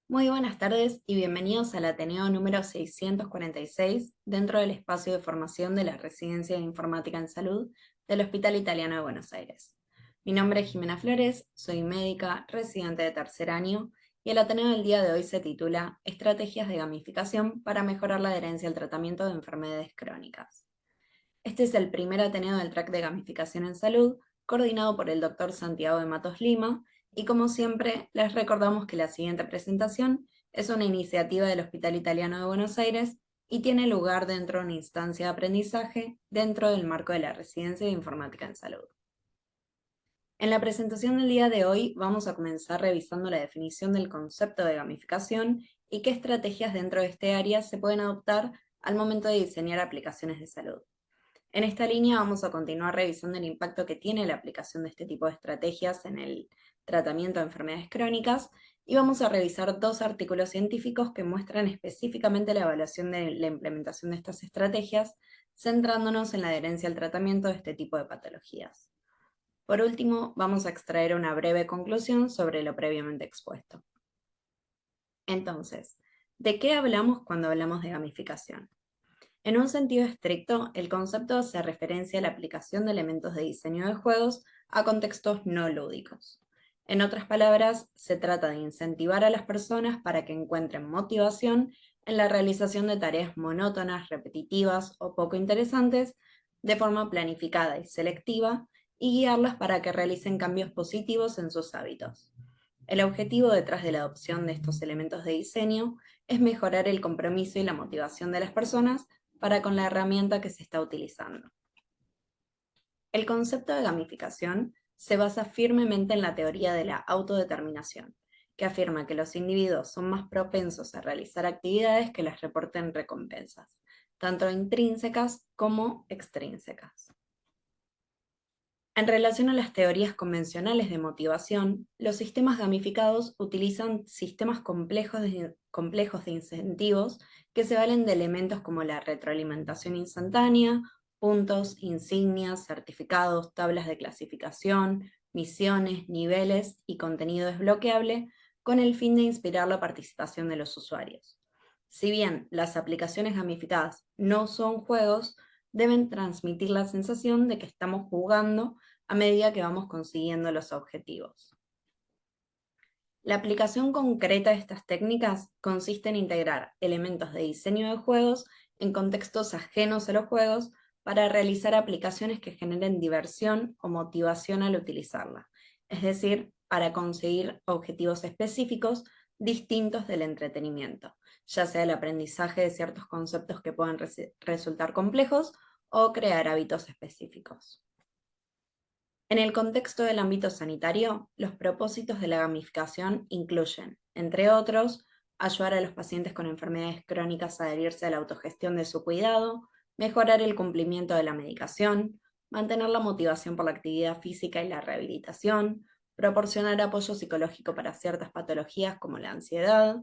Muy buenas tardes y bienvenidos al Ateneo número 646 dentro del espacio de formación de la Residencia de Informática en Salud del Hospital Italiano de Buenos Aires. Mi nombre es Jimena Flores, soy médica, residente de tercer año y el Ateneo del día de hoy se titula Estrategias de gamificación para mejorar la adherencia al tratamiento de enfermedades crónicas. Este es el primer Ateneo del track de gamificación en salud, coordinado por el Dr. Santiago de Matos Lima, y como siempre, les recordamos que la siguiente presentación es una iniciativa del Hospital Italiano de Buenos Aires y tiene lugar dentro de una instancia de aprendizaje dentro del marco de la Residencia de Informática en Salud. En la presentación del día de hoy vamos a comenzar revisando la definición del concepto de gamificación y qué estrategias dentro de este área se pueden adoptar al momento de diseñar aplicaciones de salud. En esta línea vamos a continuar revisando el impacto que tiene la aplicación de este tipo de estrategias en el tratamiento de enfermedades crónicas y vamos a revisar dos artículos científicos que muestran específicamente la evaluación de la implementación de estas estrategias, centrándonos en la adherencia al tratamiento de este tipo de patologías. Por último, vamos a extraer una breve conclusión sobre lo previamente expuesto. Entonces, ¿de qué hablamos cuando hablamos de gamificación? En un sentido estricto, el concepto hace referencia a la aplicación de elementos de diseño de juegos a contextos no lúdicos. En otras palabras, se trata de incentivar a las personas para que encuentren motivación en la realización de tareas monótonas, repetitivas o poco interesantes de forma planificada y selectiva y guiarlas para que realicen cambios positivos en sus hábitos. El objetivo detrás de la adopción de estos elementos de diseño es mejorar el compromiso y la motivación de las personas para con la herramienta que se está utilizando. El concepto de gamificación se basa firmemente en la teoría de la autodeterminación, que afirma que los individuos son más propensos a realizar actividades que les reporten recompensas, tanto intrínsecas como extrínsecas. En relación a las teorías convencionales de motivación, los sistemas gamificados utilizan sistemas complejos de incentivos que se valen de elementos como la retroalimentación instantánea, puntos, insignias, certificados, tablas de clasificación, misiones, niveles y contenido desbloqueable, con el fin de inspirar la participación de los usuarios. Si bien las aplicaciones gamificadas no son juegos, deben transmitir la sensación de que estamos jugando a medida que vamos consiguiendo los objetivos. La aplicación concreta de estas técnicas consiste en integrar elementos de diseño de juegos en contextos ajenos a los juegos para realizar aplicaciones que generen diversión o motivación al utilizarla, es decir, para conseguir objetivos específicos distintos del entretenimiento, ya sea el aprendizaje de ciertos conceptos que puedan resultar complejos o crear hábitos específicos. En el contexto del ámbito sanitario, los propósitos de la gamificación incluyen, entre otros, ayudar a los pacientes con enfermedades crónicas a adherirse a la autogestión de su cuidado, mejorar el cumplimiento de la medicación, mantener la motivación por la actividad física y la rehabilitación, proporcionar apoyo psicológico para ciertas patologías como la ansiedad,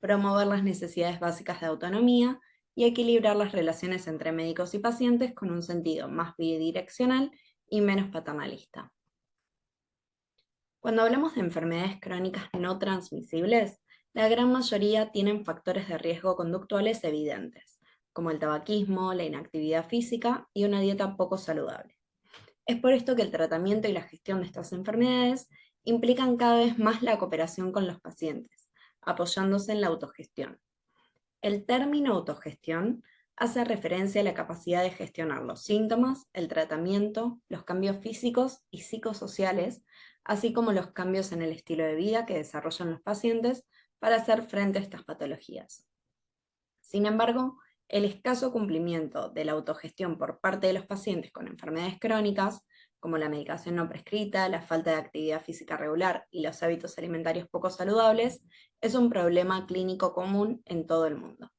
promover las necesidades básicas de autonomía y equilibrar las relaciones entre médicos y pacientes con un sentido más bidireccional y menos paternalista. Cuando hablamos de enfermedades crónicas no transmisibles, la gran mayoría tienen factores de riesgo conductuales evidentes, como el tabaquismo, la inactividad física y una dieta poco saludable. Es por esto que el tratamiento y la gestión de estas enfermedades implican cada vez más la cooperación con los pacientes, apoyándose en la autogestión. El término autogestión hace referencia a la capacidad de gestionar los síntomas, el tratamiento, los cambios físicos y psicosociales, así como los cambios en el estilo de vida que desarrollan los pacientes para hacer frente a estas patologías. Sin embargo, el escaso cumplimiento de la autogestión por parte de los pacientes con enfermedades crónicas, como la medicación no prescrita, la falta de actividad física regular y los hábitos alimentarios poco saludables, es un problema clínico común en todo el mundo.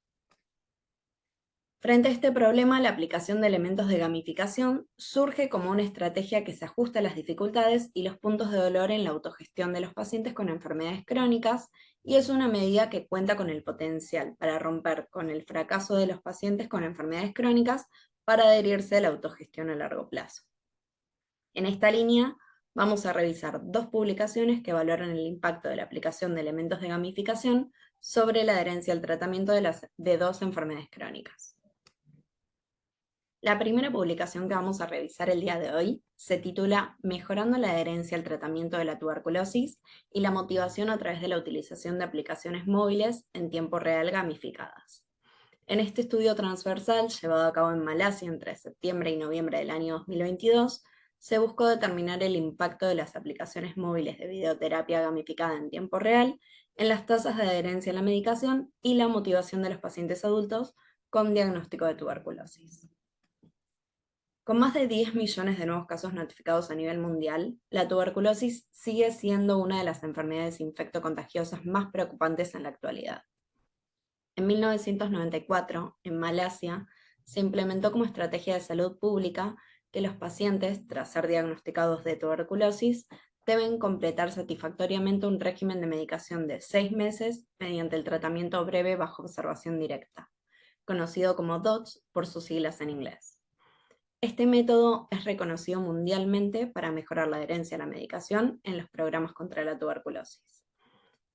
Frente a este problema, la aplicación de elementos de gamificación surge como una estrategia que se ajusta a las dificultades y los puntos de dolor en la autogestión de los pacientes con enfermedades crónicas y es una medida que cuenta con el potencial para romper con el fracaso de los pacientes con enfermedades crónicas para adherirse a la autogestión a largo plazo. En esta línea, vamos a revisar dos publicaciones que valoran el impacto de la aplicación de elementos de gamificación sobre la adherencia al tratamiento de dos enfermedades crónicas. La primera publicación que vamos a revisar el día de hoy se titula Mejorando la adherencia al tratamiento de la tuberculosis y la motivación a través de la utilización de aplicaciones móviles en tiempo real gamificadas. En este estudio transversal, llevado a cabo en Malasia entre septiembre y noviembre del año 2022, se buscó determinar el impacto de las aplicaciones móviles de videoterapia gamificada en tiempo real en las tasas de adherencia a la medicación y la motivación de los pacientes adultos con diagnóstico de tuberculosis. Con más de 10 millones de nuevos casos notificados a nivel mundial, la tuberculosis sigue siendo una de las enfermedades infectocontagiosas más preocupantes en la actualidad. En 1994, en Malasia, se implementó como estrategia de salud pública que los pacientes, tras ser diagnosticados de tuberculosis, deben completar satisfactoriamente un régimen de medicación de 6 meses mediante el tratamiento breve bajo observación directa, conocido como DOTS por sus siglas en inglés. Este método es reconocido mundialmente para mejorar la adherencia a la medicación en los programas contra la tuberculosis.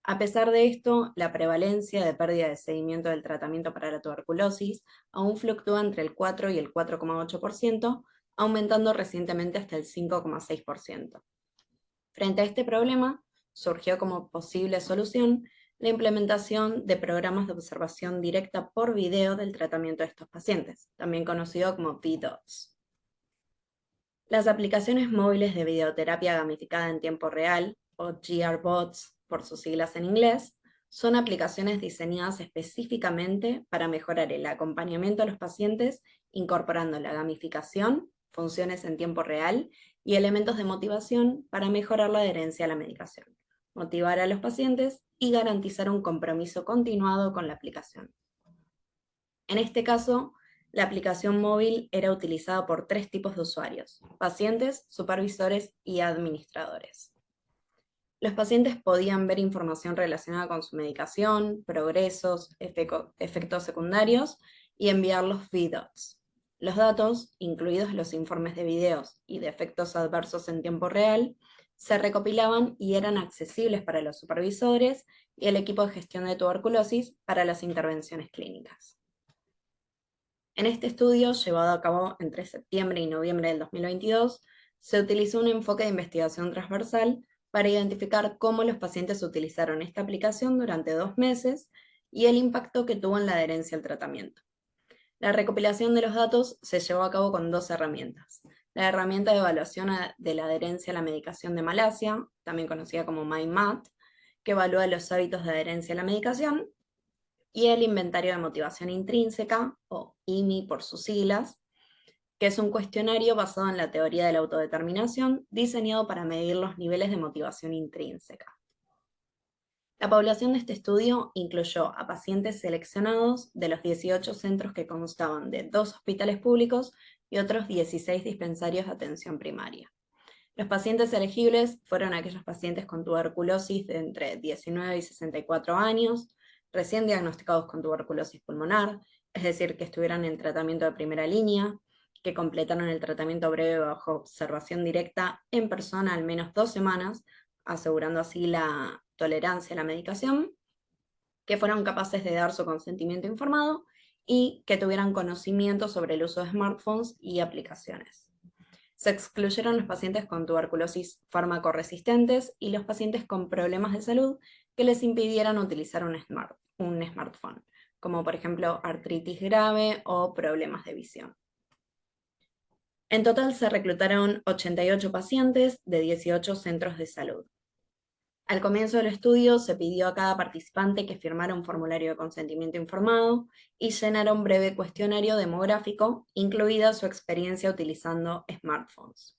A pesar de esto, la prevalencia de pérdida de seguimiento del tratamiento para la tuberculosis aún fluctúa entre el 4 y el 4,8%, aumentando recientemente hasta el 5,6%. Frente a este problema, surgió como posible solución la implementación de programas de observación directa por video del tratamiento de estos pacientes, también conocido como VDOTS. Las aplicaciones móviles de videoterapia gamificada en tiempo real, o GRBots por sus siglas en inglés, son aplicaciones diseñadas específicamente para mejorar el acompañamiento a los pacientes, incorporando la gamificación, funciones en tiempo real y elementos de motivación para mejorar la adherencia a la medicación, motivar a los pacientes y garantizar un compromiso continuado con la aplicación. En este caso, la aplicación móvil era utilizada por 3 tipos de usuarios: pacientes, supervisores y administradores. Los pacientes podían ver información relacionada con su medicación, progresos, efectos secundarios y enviar los VDOTs. Los datos, incluidos los informes de videos y de efectos adversos en tiempo real, se recopilaban y eran accesibles para los supervisores y el equipo de gestión de tuberculosis para las intervenciones clínicas. En este estudio, llevado a cabo entre septiembre y noviembre del 2022, se utilizó un enfoque de investigación transversal para identificar cómo los pacientes utilizaron esta aplicación durante 2 meses y el impacto que tuvo en la adherencia al tratamiento. La recopilación de los datos se llevó a cabo con 2 herramientas. La herramienta de evaluación de la adherencia a la medicación de Malasia, también conocida como MyMat, que evalúa los hábitos de adherencia a la medicación, y el inventario de motivación intrínseca, o IMI por sus siglas, que es un cuestionario basado en la teoría de la autodeterminación, diseñado para medir los niveles de motivación intrínseca. La población de este estudio incluyó a pacientes seleccionados de los 18 centros que constaban de 2 hospitales públicos y otros 16 dispensarios de atención primaria. Los pacientes elegibles fueron aquellos pacientes con tuberculosis de entre 19 y 64 años, recién diagnosticados con tuberculosis pulmonar, es decir, que estuvieran en tratamiento de primera línea, que completaron el tratamiento breve bajo observación directa en persona al menos 2 semanas, asegurando así la tolerancia a la medicación, que fueron capaces de dar su consentimiento informado y que tuvieran conocimiento sobre el uso de smartphones y aplicaciones. Se excluyeron los pacientes con tuberculosis fármaco-resistentes y los pacientes con problemas de salud que les impidieran utilizar un smartphone, como por ejemplo artritis grave o problemas de visión. En total se reclutaron 88 pacientes de 18 centros de salud. Al comienzo del estudio se pidió a cada participante que firmara un formulario de consentimiento informado y llenara un breve cuestionario demográfico, incluida su experiencia utilizando smartphones.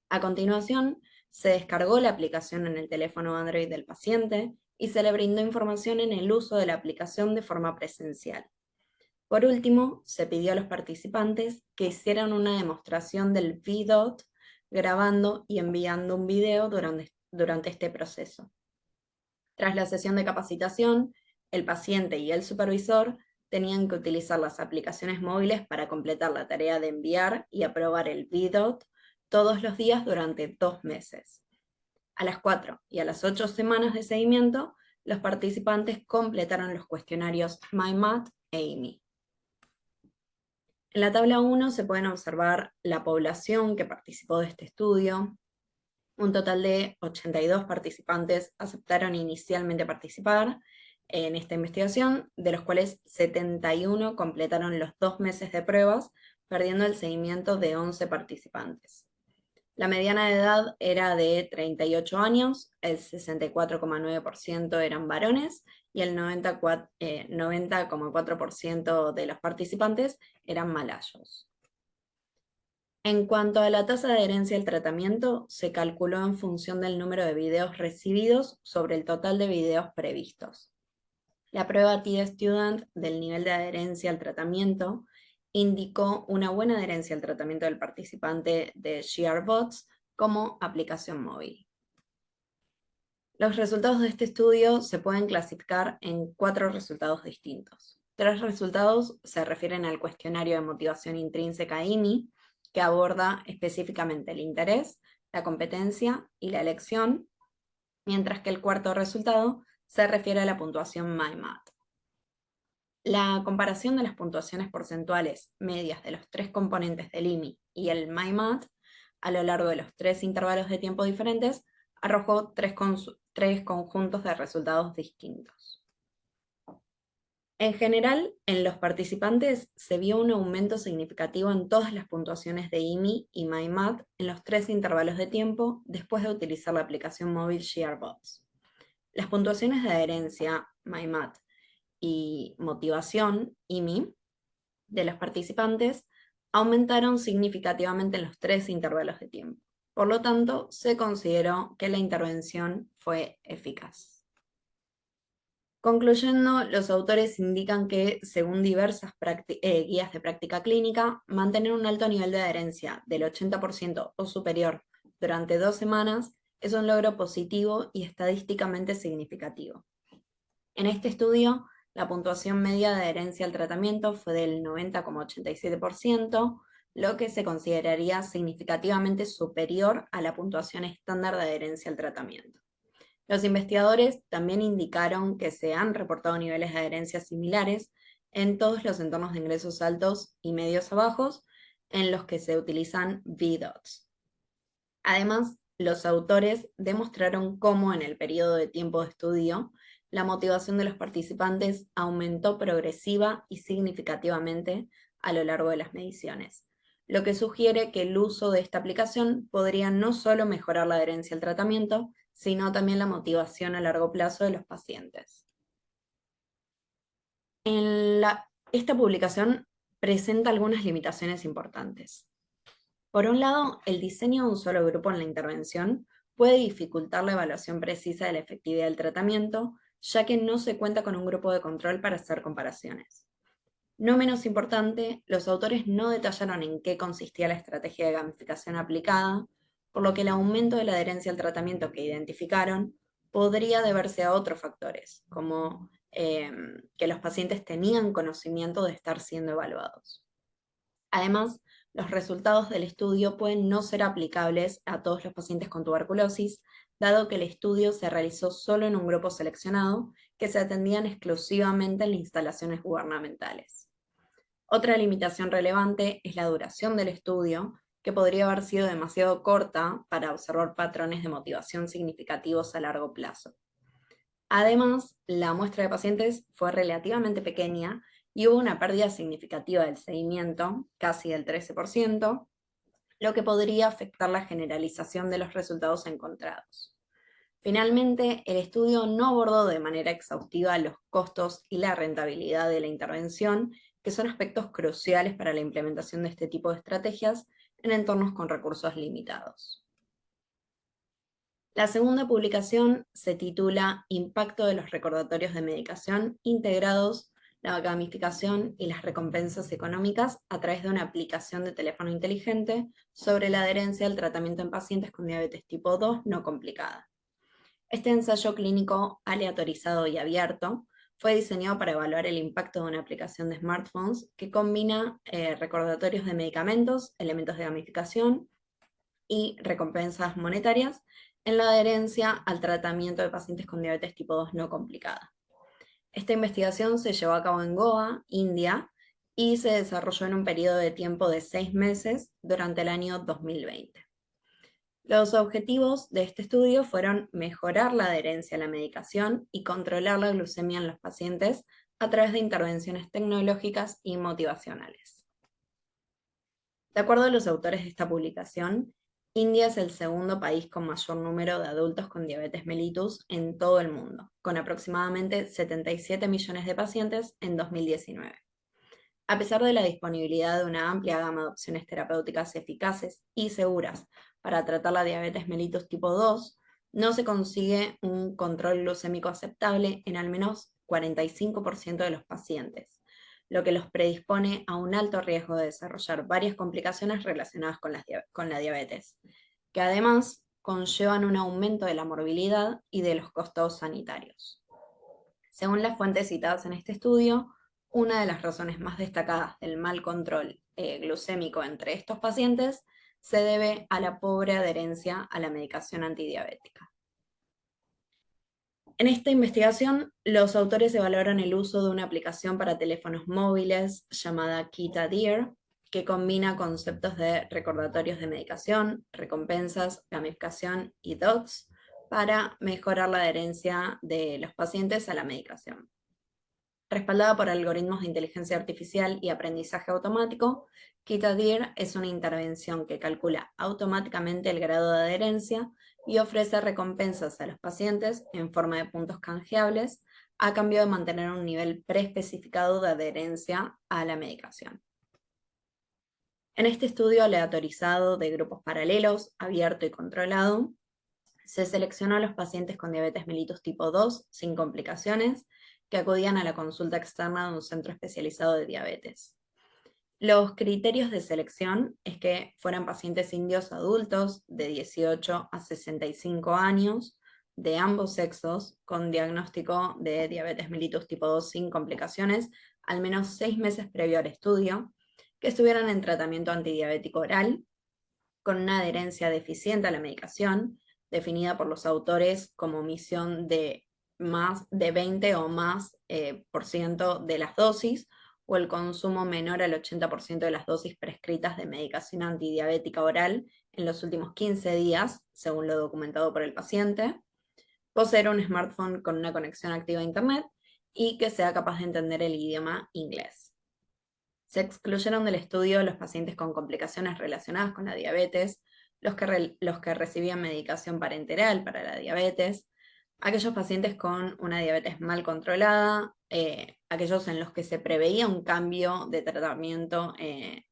A continuación, se descargó la aplicación en el teléfono Android del paciente y se le brindó información en el uso de la aplicación de forma presencial. Por último, se pidió a los participantes que hicieran una demostración del VDOT grabando y enviando un video durante este proceso. Tras la sesión de capacitación, el paciente y el supervisor tenían que utilizar las aplicaciones móviles para completar la tarea de enviar y aprobar el VDOT todos los días durante 2 meses. A las 4 y a las 8 semanas de seguimiento, los participantes completaron los cuestionarios MyMath e IMI. En la tabla 1 se pueden observar la población que participó de este estudio. Un total de 82 participantes aceptaron inicialmente participar en esta investigación, de los cuales 71 completaron los 2 meses de pruebas, perdiendo el seguimiento de 11 participantes. La mediana de edad era de 38 años, el 64,9% eran varones y el 90,4% de los participantes eran malayos. En cuanto a la tasa de adherencia al tratamiento, se calculó en función del número de videos recibidos sobre el total de videos previstos. La prueba TD-Student del nivel de adherencia al tratamiento indicó una buena adherencia al tratamiento del participante de ShearBots como aplicación móvil. Los resultados de este estudio se pueden clasificar en 4 resultados distintos. 3 resultados se refieren al cuestionario de motivación intrínseca IMI, que aborda específicamente el interés, la competencia y la elección, mientras que el cuarto resultado se refiere a la puntuación MyMath. La comparación de las puntuaciones porcentuales medias de los 3 componentes del IMI y el MyMath a lo largo de los 3 intervalos de tiempo diferentes arrojó 3 conjuntos de resultados distintos. En general, en los participantes se vio un aumento significativo en todas las puntuaciones de IMI y MyMath en los 3 intervalos de tiempo después de utilizar la aplicación móvil ShearBots. Las puntuaciones de adherencia, MyMath, y motivación, IMI, de los participantes aumentaron significativamente en los 3 intervalos de tiempo. Por lo tanto, se consideró que la intervención fue eficaz. Concluyendo, los autores indican que, según diversas guías de práctica clínica, mantener un alto nivel de adherencia del 80% o superior durante 2 semanas es un logro positivo y estadísticamente significativo. En este estudio, la puntuación media de adherencia al tratamiento fue del 90,87%, lo que se consideraría significativamente superior a la puntuación estándar de adherencia al tratamiento. Los investigadores también indicaron que se han reportado niveles de adherencia similares en todos los entornos de ingresos altos y medios a bajos en los que se utilizan VDOTs. Además, los autores demostraron cómo en el periodo de tiempo de estudio la motivación de los participantes aumentó progresiva y significativamente a lo largo de las mediciones, lo que sugiere que el uso de esta aplicación podría no solo mejorar la adherencia al tratamiento, sino también la motivación a largo plazo de los pacientes. Esta publicación presenta algunas limitaciones importantes. Por un lado, el diseño de un solo grupo en la intervención puede dificultar la evaluación precisa de la efectividad del tratamiento, ya que no se cuenta con un grupo de control para hacer comparaciones. No menos importante, los autores no detallaron en qué consistía la estrategia de gamificación aplicada, por lo que el aumento de la adherencia al tratamiento que identificaron podría deberse a otros factores, como que los pacientes tenían conocimiento de estar siendo evaluados. Además, los resultados del estudio pueden no ser aplicables a todos los pacientes con tuberculosis, dado que el estudio se realizó solo en un grupo seleccionado que se atendían exclusivamente en las instalaciones gubernamentales. Otra limitación relevante es la duración del estudio, que podría haber sido demasiado corta para observar patrones de motivación significativos a largo plazo. Además, la muestra de pacientes fue relativamente pequeña y hubo una pérdida significativa del seguimiento, casi del 13%, lo que podría afectar la generalización de los resultados encontrados. Finalmente, el estudio no abordó de manera exhaustiva los costos y la rentabilidad de la intervención, que son aspectos cruciales para la implementación de este tipo de estrategias en entornos con recursos limitados. La segunda publicación se titula Impacto de los recordatorios de medicación integrados, la gamificación y las recompensas económicas a través de una aplicación de teléfono inteligente sobre la adherencia al tratamiento en pacientes con diabetes tipo 2 no complicada. Este ensayo clínico aleatorizado y abierto fue diseñado para evaluar el impacto de una aplicación de smartphones que combina recordatorios de medicamentos, elementos de gamificación y recompensas monetarias en la adherencia al tratamiento de pacientes con diabetes tipo 2 no complicada. Esta investigación se llevó a cabo en Goa, India, y se desarrolló en un periodo de tiempo de 6 meses durante el año 2020. Los objetivos de este estudio fueron mejorar la adherencia a la medicación y controlar la glucemia en los pacientes a través de intervenciones tecnológicas y motivacionales. De acuerdo a los autores de esta publicación, India es el segundo país con mayor número de adultos con diabetes mellitus en todo el mundo, con aproximadamente 77 millones de pacientes en 2019. A pesar de la disponibilidad de una amplia gama de opciones terapéuticas eficaces y seguras para tratar la diabetes mellitus tipo 2, no se consigue un control glucémico aceptable en al menos 45% de los pacientes, lo que los predispone a un alto riesgo de desarrollar varias complicaciones relacionadas con la diabetes, que además conllevan un aumento de la morbilidad y de los costos sanitarios. Según las fuentes citadas en este estudio, una de las razones más destacadas del mal control glucémico entre estos pacientes se debe a la pobre adherencia a la medicación antidiabética. En esta investigación, los autores evaluaron el uso de una aplicación para teléfonos móviles llamada KeetAdhere, que combina conceptos de recordatorios de medicación, recompensas, gamificación y dots para mejorar la adherencia de los pacientes a la medicación. Respaldada por algoritmos de inteligencia artificial y aprendizaje automático, KeetAdhere es una intervención que calcula automáticamente el grado de adherencia y ofrece recompensas a los pacientes en forma de puntos canjeables a cambio de mantener un nivel preespecificado de adherencia a la medicación. En este estudio aleatorizado de grupos paralelos, abierto y controlado, se seleccionó a los pacientes con diabetes mellitus tipo 2 sin complicaciones que acudían a la consulta externa de un centro especializado de diabetes. Los criterios de selección es que fueran pacientes indios adultos de 18 a 65 años, de ambos sexos, con diagnóstico de diabetes mellitus tipo 2 sin complicaciones, al menos 6 meses previo al estudio, que estuvieran en tratamiento antidiabético oral, con una adherencia deficiente a la medicación, definida por los autores como omisión de más de 20 o más por ciento de las dosis, o el consumo menor al 80% de las dosis prescritas de medicación antidiabética oral en los últimos 15 días, según lo documentado por el paciente, poseer un smartphone con una conexión activa a Internet y que sea capaz de entender el idioma inglés. Se excluyeron del estudio los pacientes con complicaciones relacionadas con la diabetes, los que recibían medicación parenteral para la diabetes, aquellos pacientes con una diabetes mal controlada, aquellos en los que se preveía un cambio de tratamiento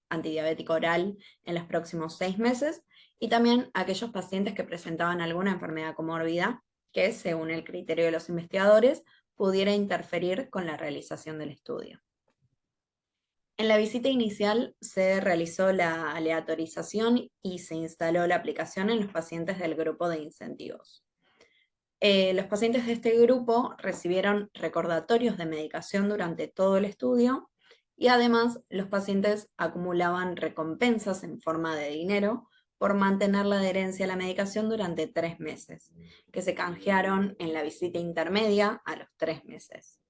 antidiabético oral en los próximos 6 meses, y también aquellos pacientes que presentaban alguna enfermedad comórbida que, según el criterio de los investigadores, pudiera interferir con la realización del estudio. En la visita inicial se realizó la aleatorización y se instaló la aplicación en los pacientes del grupo de incentivos. Los pacientes de este grupo recibieron recordatorios de medicación durante todo el estudio y además los pacientes acumulaban recompensas en forma de dinero por mantener la adherencia a la medicación durante 3 meses, que se canjearon en la visita intermedia a los 3 meses.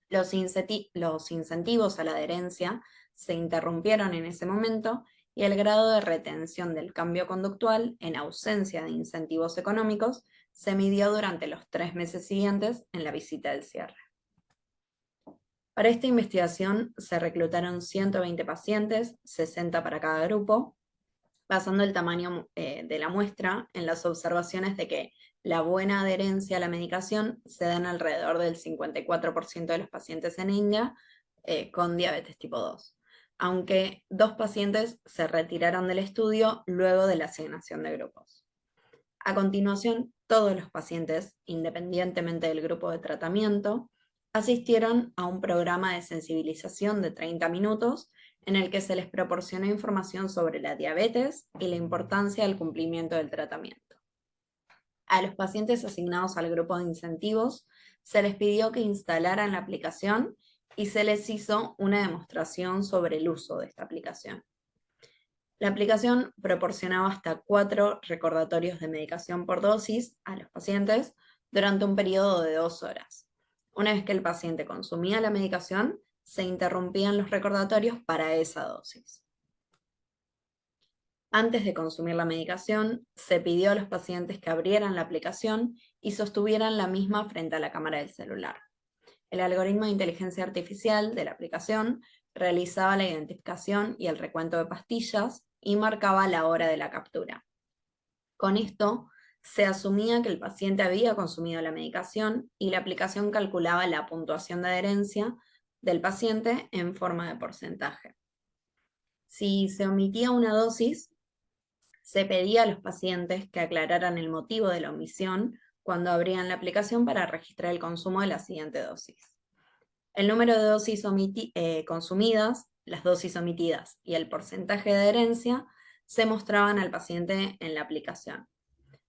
Los incentivos a la adherencia se interrumpieron en ese momento y el grado de retención del cambio conductual, en ausencia de incentivos económicos, se midió durante los 3 meses siguientes en la visita del cierre. Para esta investigación se reclutaron 120 pacientes, 60 para cada grupo, basando el tamaño de la muestra en las observaciones de que la buena adherencia a la medicación se da en alrededor del 54% de los pacientes en India con diabetes tipo 2, aunque 2 pacientes se retiraron del estudio luego de la asignación de grupos. A continuación, todos los pacientes, independientemente del grupo de tratamiento, asistieron a un programa de sensibilización de 30 minutos en el que se les proporcionó información sobre la diabetes y la importancia del cumplimiento del tratamiento. A los pacientes asignados al grupo de incentivos se les pidió que instalaran la aplicación y se les hizo una demostración sobre el uso de esta aplicación. La aplicación proporcionaba hasta 4 recordatorios de medicación por dosis a los pacientes durante un periodo de 2 horas. Una vez que el paciente consumía la medicación, se interrumpían los recordatorios para esa dosis. Antes de consumir la medicación, se pidió a los pacientes que abrieran la aplicación y sostuvieran la misma frente a la cámara del celular. El algoritmo de inteligencia artificial de la aplicación realizaba la identificación y el recuento de pastillas y marcaba la hora de la captura. Con esto, se asumía que el paciente había consumido la medicación y la aplicación calculaba la puntuación de adherencia del paciente en forma de porcentaje. Si se omitía una dosis, se pedía a los pacientes que aclararan el motivo de la omisión cuando abrían la aplicación para registrar el consumo de la siguiente dosis. El número de dosis consumidas, las dosis omitidas y el porcentaje de adherencia se mostraban al paciente en la aplicación.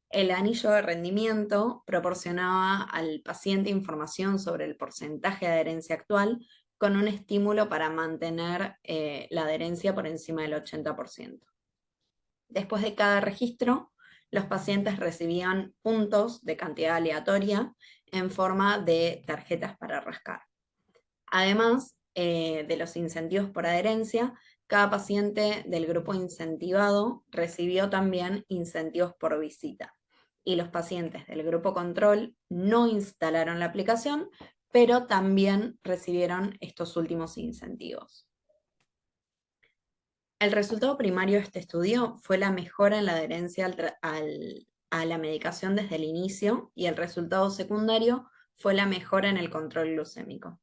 El anillo de rendimiento proporcionaba al paciente información sobre el porcentaje de adherencia actual con un estímulo para mantener la adherencia por encima del 80%. Después de cada registro, los pacientes recibían puntos de cantidad aleatoria en forma de tarjetas para rascar. Además de los incentivos por adherencia, cada paciente del grupo incentivado recibió también incentivos por visita. Y los pacientes del grupo control no instalaron la aplicación, pero también recibieron estos últimos incentivos. El resultado primario de este estudio fue la mejora en la adherencia a la medicación desde el inicio, y el resultado secundario fue la mejora en el control glucémico.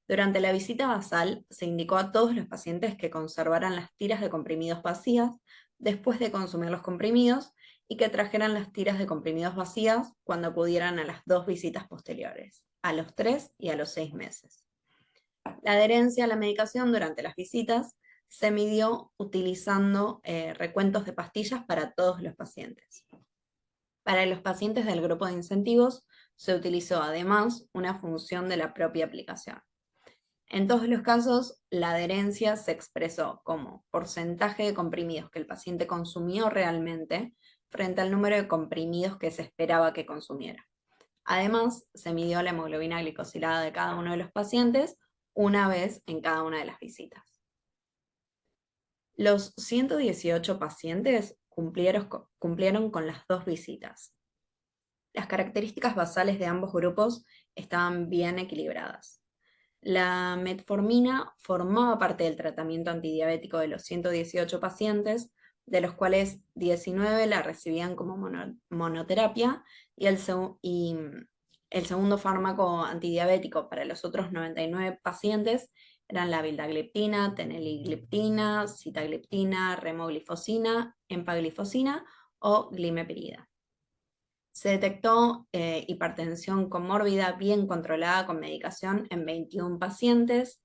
Durante la visita basal, se indicó a todos los pacientes que conservaran las tiras de comprimidos vacías después de consumir los comprimidos y que trajeran las tiras de comprimidos vacías cuando acudieran a las 2 visitas posteriores, a los 3 y a los 6 meses. La adherencia a la medicación durante las visitas se midió utilizando recuentos de pastillas para todos los pacientes. Para los pacientes del grupo de incentivos, se utilizó además una función de la propia aplicación. En todos los casos, la adherencia se expresó como porcentaje de comprimidos que el paciente consumió realmente frente al número de comprimidos que se esperaba que consumiera. Además, se midió la hemoglobina glicosilada de cada uno de los pacientes una vez en cada una de las visitas. Los 118 pacientes cumplieron con las 2 visitas. Las características basales de ambos grupos estaban bien equilibradas. La metformina formaba parte del tratamiento antidiabético de los 118 pacientes, de los cuales 19 la recibían como monoterapia y el segundo fármaco antidiabético para los otros 99 pacientes eran la vildagliptina, teneligliptina, sitagliptina, remoglifosina, empaglifosina o glimepirida. Se detectó hipertensión comórbida bien controlada con medicación en 21 pacientes.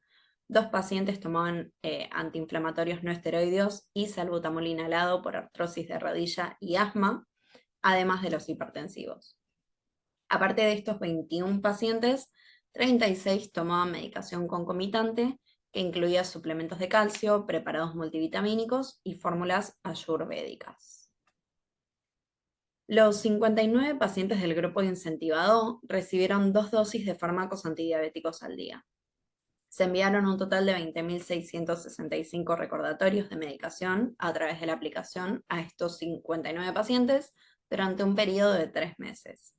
2 pacientes tomaban antiinflamatorios no esteroideos y salbutamol inhalado por artrosis de rodilla y asma, además de los hipertensivos. Aparte de estos 21 pacientes, 36 tomaban medicación concomitante, que incluía suplementos de calcio, preparados multivitamínicos y fórmulas ayurvédicas. Los 59 pacientes del grupo incentivado recibieron 2 dosis de fármacos antidiabéticos al día. Se enviaron un total de 20.665 recordatorios de medicación a través de la aplicación a estos 59 pacientes durante un periodo de 3 meses.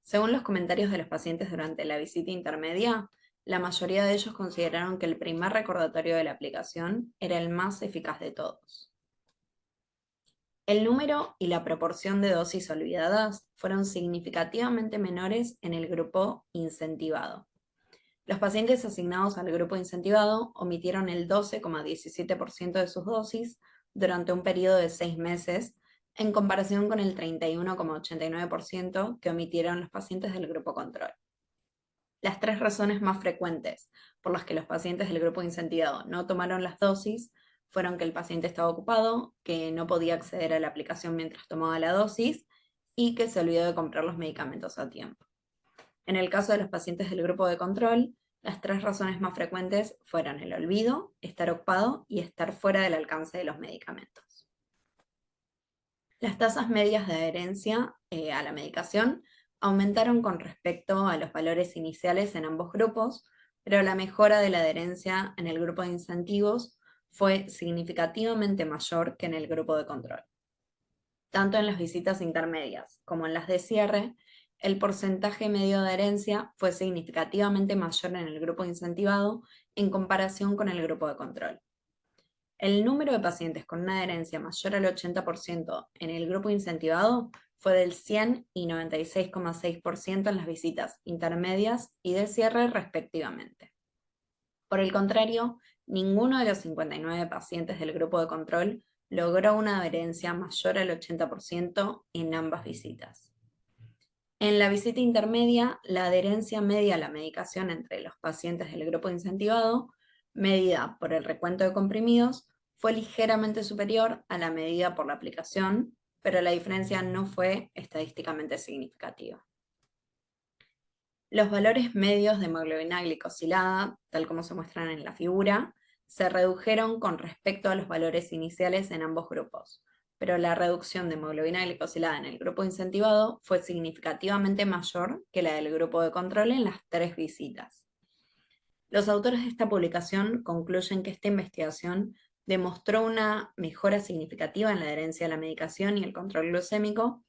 Según los comentarios de los pacientes durante la visita intermedia, la mayoría de ellos consideraron que el primer recordatorio de la aplicación era el más eficaz de todos. El número y la proporción de dosis olvidadas fueron significativamente menores en el grupo incentivado. Los pacientes asignados al grupo incentivado omitieron el 12,17% de sus dosis durante un periodo de 6 meses, en comparación con el 31,89% que omitieron los pacientes del grupo control. Las 3 razones más frecuentes por las que los pacientes del grupo incentivado no tomaron las dosis fueron que el paciente estaba ocupado, que no podía acceder a la aplicación mientras tomaba la dosis y que se olvidó de comprar los medicamentos a tiempo. En el caso de los pacientes del grupo de control, las 3 razones más frecuentes fueron el olvido, estar ocupado y estar fuera del alcance de los medicamentos. Las tasas medias de adherencia a la medicación aumentaron con respecto a los valores iniciales en ambos grupos, pero la mejora de la adherencia en el grupo de incentivos fue significativamente mayor que en el grupo de control. Tanto en las visitas intermedias como en las de cierre, el porcentaje medio de adherencia fue significativamente mayor en el grupo incentivado en comparación con el grupo de control. El número de pacientes con una adherencia mayor al 80% en el grupo incentivado fue del 100 y 96,6% en las visitas intermedias y de cierre respectivamente. Por el contrario, ninguno de los 59 pacientes del grupo de control logró una adherencia mayor al 80% en ambas visitas. En la visita intermedia, la adherencia media a la medicación entre los pacientes del grupo incentivado, medida por el recuento de comprimidos, fue ligeramente superior a la medida por la aplicación, pero la diferencia no fue estadísticamente significativa. Los valores medios de hemoglobina glicosilada, tal como se muestran en la figura, se redujeron con respecto a los valores iniciales en ambos grupos, pero la reducción de hemoglobina glicosilada en el grupo incentivado fue significativamente mayor que la del grupo de control en las 3 visitas. Los autores de esta publicación concluyen que esta investigación demostró una mejora significativa en la adherencia a la medicación y el control glucémico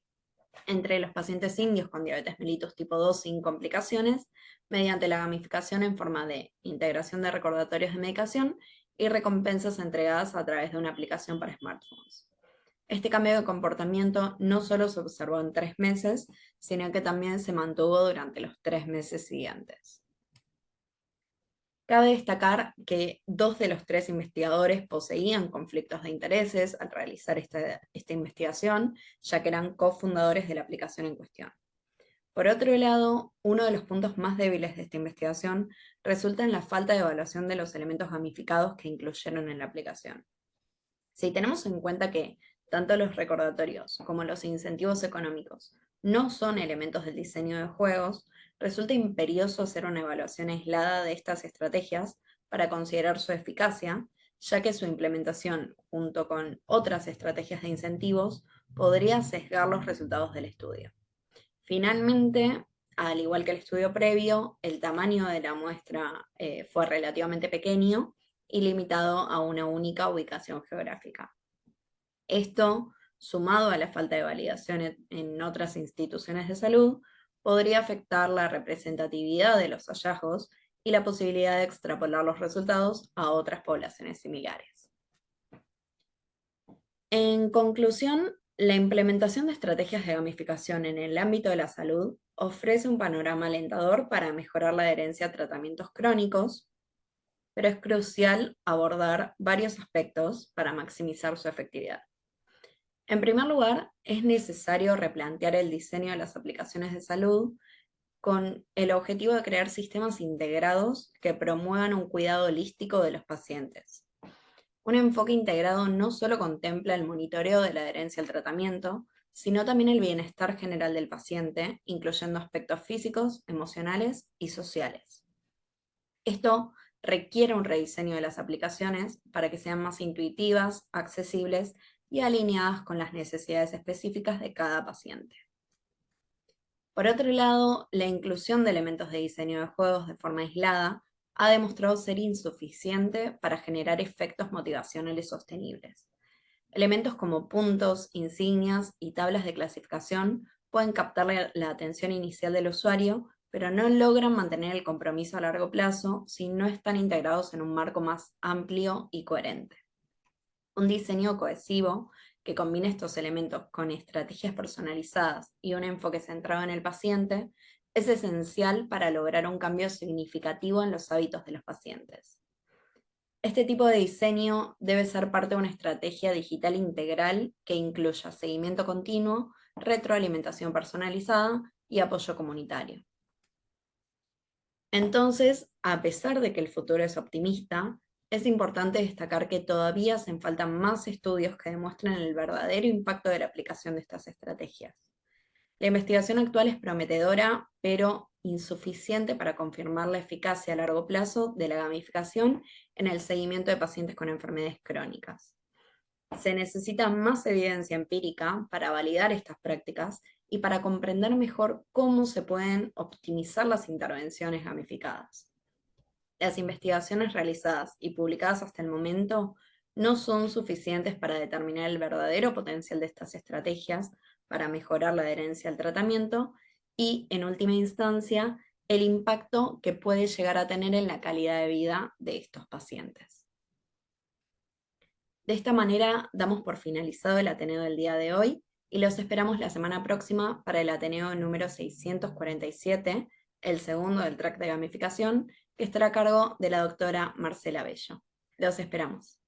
entre los pacientes indios con diabetes mellitus tipo 2 sin complicaciones, mediante la gamificación en forma de integración de recordatorios de medicación y recompensas entregadas a través de una aplicación para smartphones. Este cambio de comportamiento no solo se observó en 3 meses, sino que también se mantuvo durante los 3 meses siguientes. Cabe destacar que 2 de los 3 investigadores poseían conflictos de intereses al realizar esta investigación, ya que eran cofundadores de la aplicación en cuestión. Por otro lado, uno de los puntos más débiles de esta investigación resulta en la falta de evaluación de los elementos gamificados que incluyeron en la aplicación. Si tenemos en cuenta que tanto los recordatorios como los incentivos económicos no son elementos del diseño de juegos, resulta imperioso hacer una evaluación aislada de estas estrategias para considerar su eficacia, ya que su implementación, junto con otras estrategias de incentivos, podría sesgar los resultados del estudio. Finalmente, al igual que el estudio previo, el tamaño de la muestra fue relativamente pequeño y limitado a una única ubicación geográfica. Esto, sumado a la falta de validación en otras instituciones de salud, podría afectar la representatividad de los hallazgos y la posibilidad de extrapolar los resultados a otras poblaciones similares. En conclusión, la implementación de estrategias de gamificación en el ámbito de la salud ofrece un panorama alentador para mejorar la adherencia a tratamientos crónicos, pero es crucial abordar varios aspectos para maximizar su efectividad. En primer lugar, es necesario replantear el diseño de las aplicaciones de salud con el objetivo de crear sistemas integrados que promuevan un cuidado holístico de los pacientes. Un enfoque integrado no solo contempla el monitoreo de la adherencia al tratamiento, sino también el bienestar general del paciente, incluyendo aspectos físicos, emocionales y sociales. Esto requiere un rediseño de las aplicaciones para que sean más intuitivas, accesibles y alineadas con las necesidades específicas de cada paciente. Por otro lado, la inclusión de elementos de diseño de juegos de forma aislada ha demostrado ser insuficiente para generar efectos motivacionales sostenibles. Elementos como puntos, insignias y tablas de clasificación pueden captar la atención inicial del usuario, pero no logran mantener el compromiso a largo plazo si no están integrados en un marco más amplio y coherente. Un diseño cohesivo que combine estos elementos con estrategias personalizadas y un enfoque centrado en el paciente es esencial para lograr un cambio significativo en los hábitos de los pacientes. Este tipo de diseño debe ser parte de una estrategia digital integral que incluya seguimiento continuo, retroalimentación personalizada y apoyo comunitario. Entonces, a pesar de que el futuro es optimista, es importante destacar que todavía hacen falta más estudios que demuestren el verdadero impacto de la aplicación de estas estrategias. La investigación actual es prometedora, pero insuficiente para confirmar la eficacia a largo plazo de la gamificación en el seguimiento de pacientes con enfermedades crónicas. Se necesita más evidencia empírica para validar estas prácticas y para comprender mejor cómo se pueden optimizar las intervenciones gamificadas. Las investigaciones realizadas y publicadas hasta el momento no son suficientes para determinar el verdadero potencial de estas estrategias para mejorar la adherencia al tratamiento y, en última instancia, el impacto que puede llegar a tener en la calidad de vida de estos pacientes. De esta manera damos por finalizado el Ateneo del día de hoy y los esperamos la semana próxima para el Ateneo número 647, el segundo del track de gamificación, que estará a cargo de la doctora Marcela Bello. Los esperamos.